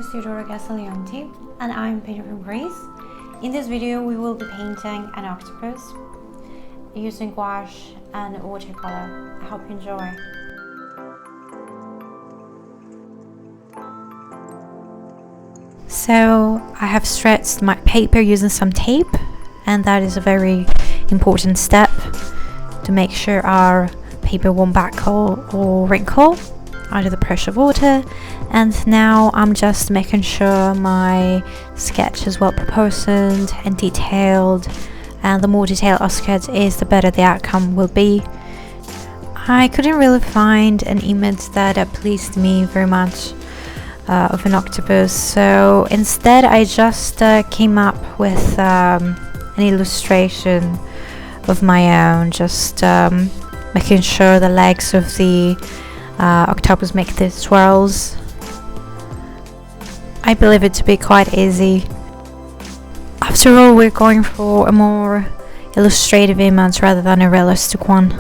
is Theodora and I'm painter from Greece. In this video we will be painting an octopus using gouache and watercolor. I hope you enjoy. So I have stretched my paper using some tape, and that is a very important step to make sure our paper won't buckle or wrinkle under the pressure of water. And now I'm just making sure my sketch is well proportioned and detailed, and the more detailed our sketch is, the better the outcome will be. I couldn't really find an image that pleased me very much of an octopus, so instead I just came up with an illustration of my own, just making sure the legs of the octopus make the swirls. I believe it to be quite easy. After all, we're going for a more illustrative image rather than a realistic one.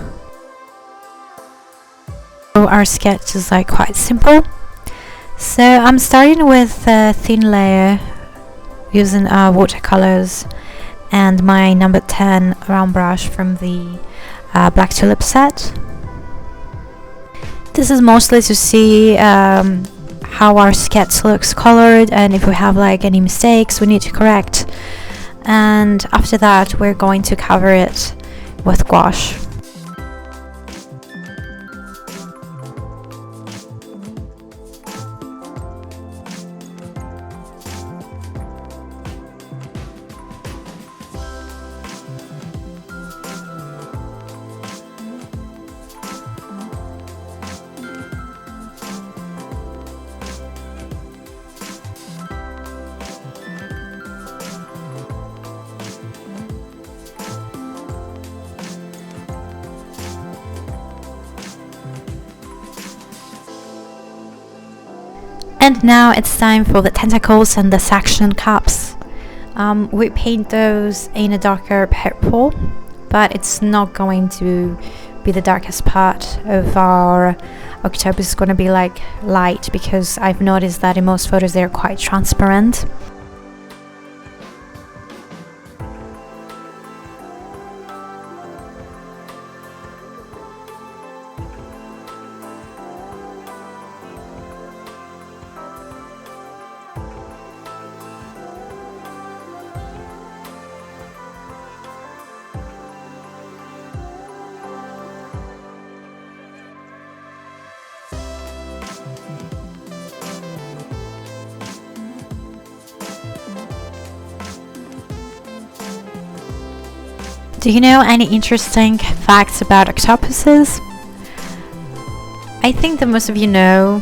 So our sketch is like quite simple. So I'm starting with a thin layer using watercolors and my number 10 round brush from the Black Tulip set. This is mostly to see how our sketch looks colored, and if we have like any mistakes we need to correct. And after that we're going to cover it with gouache. And now it's time for the tentacles and the suction cups. We paint those in a darker purple, but it's not going to be the darkest part of our octopus. It's going to be like light, because I've noticed that in most photos they're quite transparent. Do you know any interesting facts about octopuses? I think that most of you know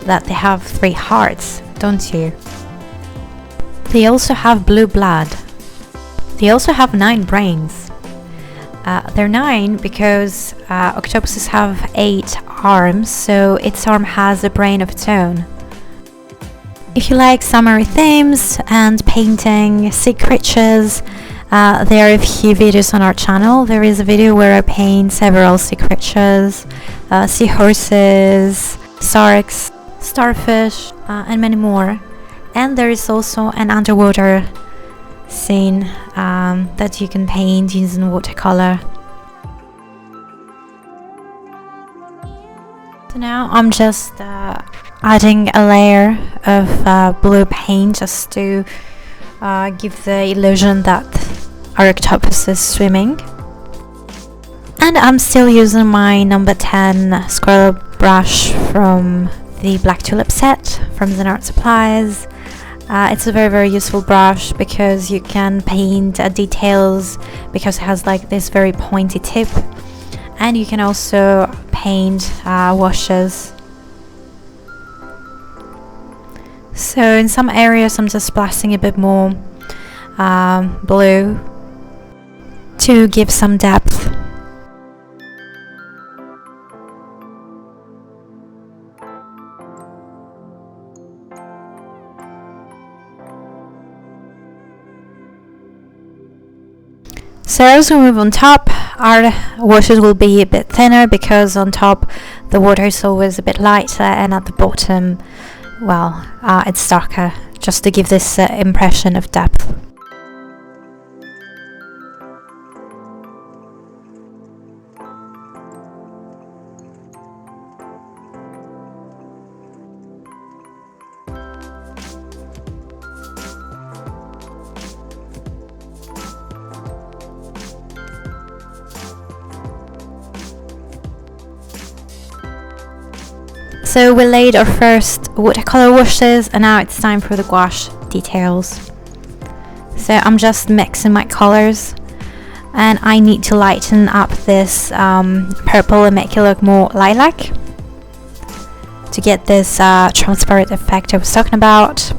that they have 3 hearts, don't you? They also have blue blood. They also have 9 brains. They're 9 because octopuses have 8 arms, so each arm has a brain of its own. If you like summery themes and painting sea creatures, there are a few videos on our channel. There is a video where I paint several sea creatures, seahorses, sharks, starfish, and many more. And there is also an underwater scene that you can paint using watercolor. So now I'm just adding a layer of blue paint just to give the illusion that our octopus is swimming. And I'm still using my number 10 squirrel brush from the Black Tulip set from Zen Art Supplies. It's a very useful brush because you can paint details, because it has like this very pointy tip, and you can also paint washes. So in some areas I'm just splashing a bit more blue to give some depth. So as we move on top, our washes will be a bit thinner, because on top the water is always a bit lighter, and at the bottom well, it's darker, just to give this impression of depth. So we laid our first watercolor washes, and now it's time for the gouache details. So I'm just mixing my colors, and I need to lighten up this purple and make it look more lilac to get this transparent effect I was talking about.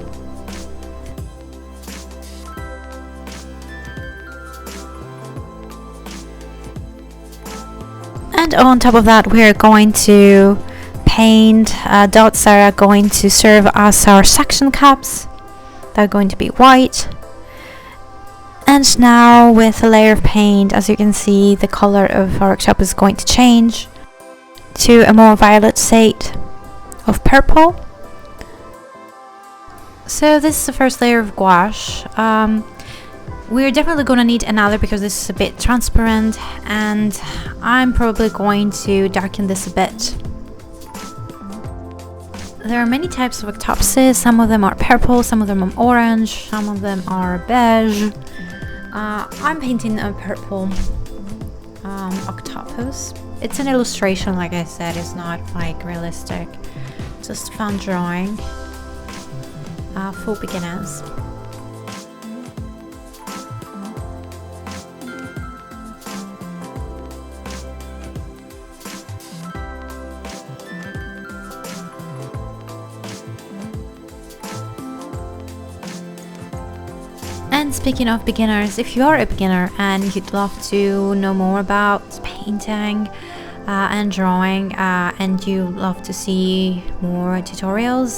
And on top of that, we're going to paint dots that are going to serve as our suction cups. They're going to be white. And now with a layer of paint, as you can see, the color of our octopus is going to change to a more violet shade of purple. So this is the first layer of gouache. We're definitely going to need another because this is a bit transparent, and I'm probably going to darken this a bit. There are many types of octopuses. Some of them are purple, some of them are orange, some of them are beige. I'm painting a purple octopus. It's an illustration, like I said, it's not like realistic. Just fun drawing for beginners. And speaking of beginners, if you are a beginner and you'd love to know more about painting and drawing, and you love to see more tutorials,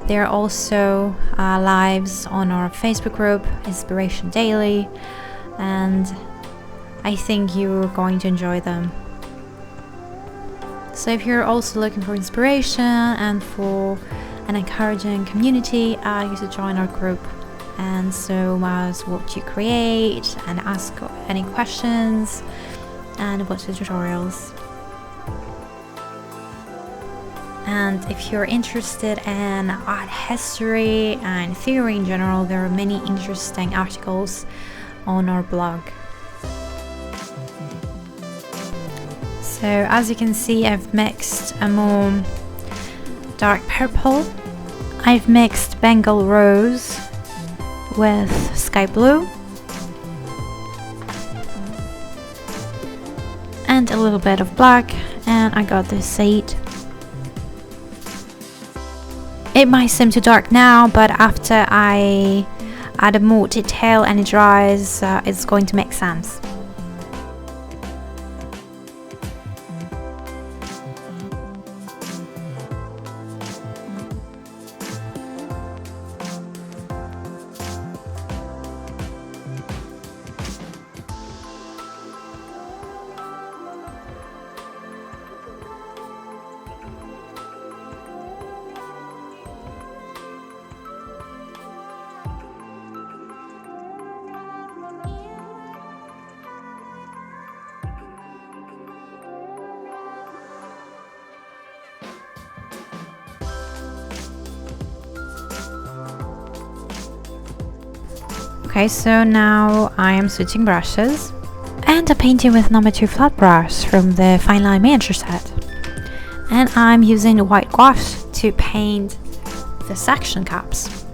there are also lives on our Facebook group, Inspiration Daily, and I think you're going to enjoy them. So if you're also looking for inspiration and for an encouraging community, you should join our group. And so as what you create and ask any questions and watch the tutorials. And if you're interested in art history and theory in general, there are many interesting articles on our blog. So as you can see, I've mixed a more dark purple. I've mixed Bengal rose with sky blue and a little bit of black, and I got this shade. It might seem too dark now, but after I add more detail and it dries, it's going to make sense. Okay, so now I am switching brushes, and I'm painting with number 2 flat brush from the Fine Line miniature set, and I'm using white gouache to paint the section cups.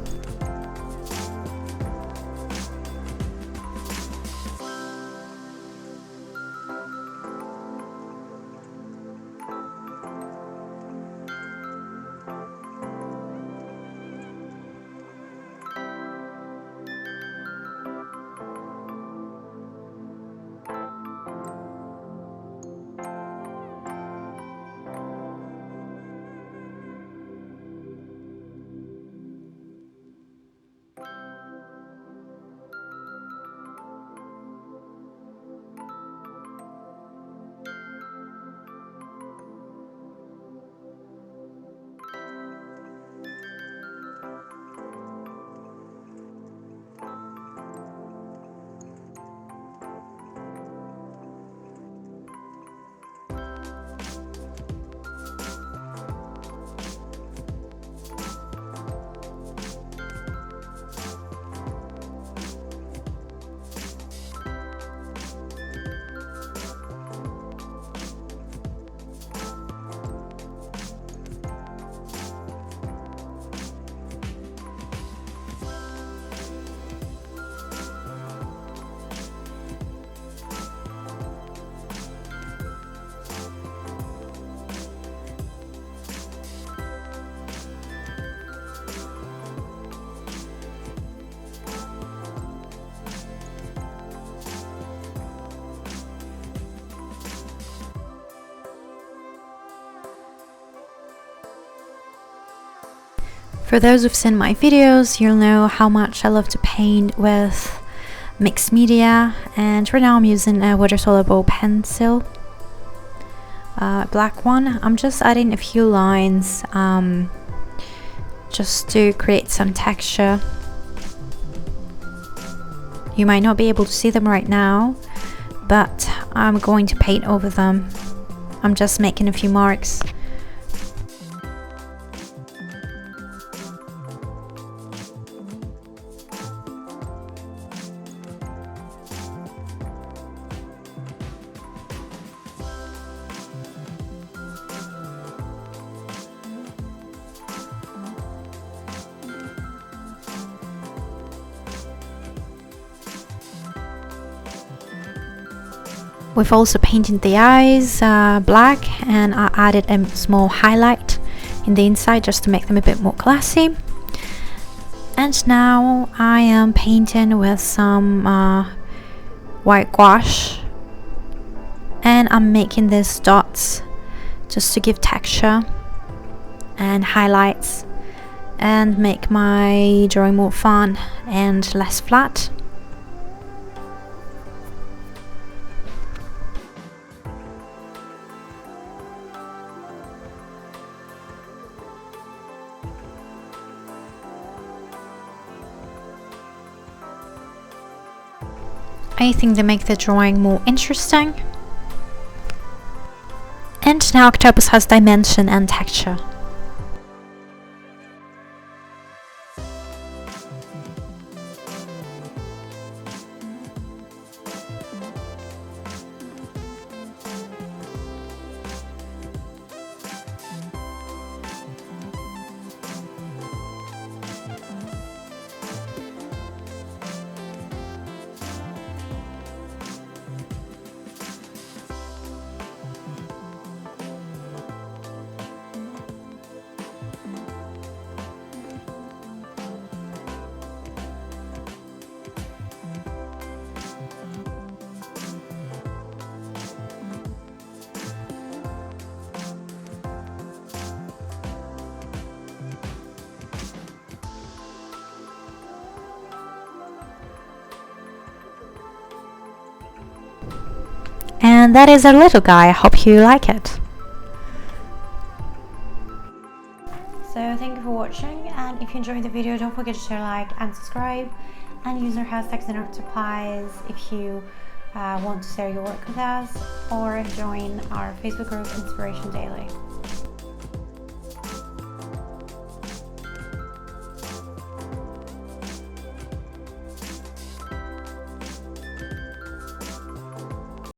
For those who've seen my videos, you'll know how much I love to paint with mixed media, and right now I'm using a water soluble pencil, black one. I'm just adding a few lines just to create some texture. You might not be able to see them right now, but I'm going to paint over them. I'm just making a few marks. We've also painted the eyes black, and I added a small highlight in the inside just to make them a bit more classy. And now I am painting with some white gouache, and I'm making these dots just to give texture and highlights and make my drawing more fun and less flat. I think they make the drawing more interesting. And now octopus has dimension and texture. And that is our little guy. I hope you like it. So thank you for watching, and if you enjoyed the video, don't forget to share, like and subscribe, and use our hashtags and replies if you want to share your work with us, or join our Facebook group Inspiration Daily.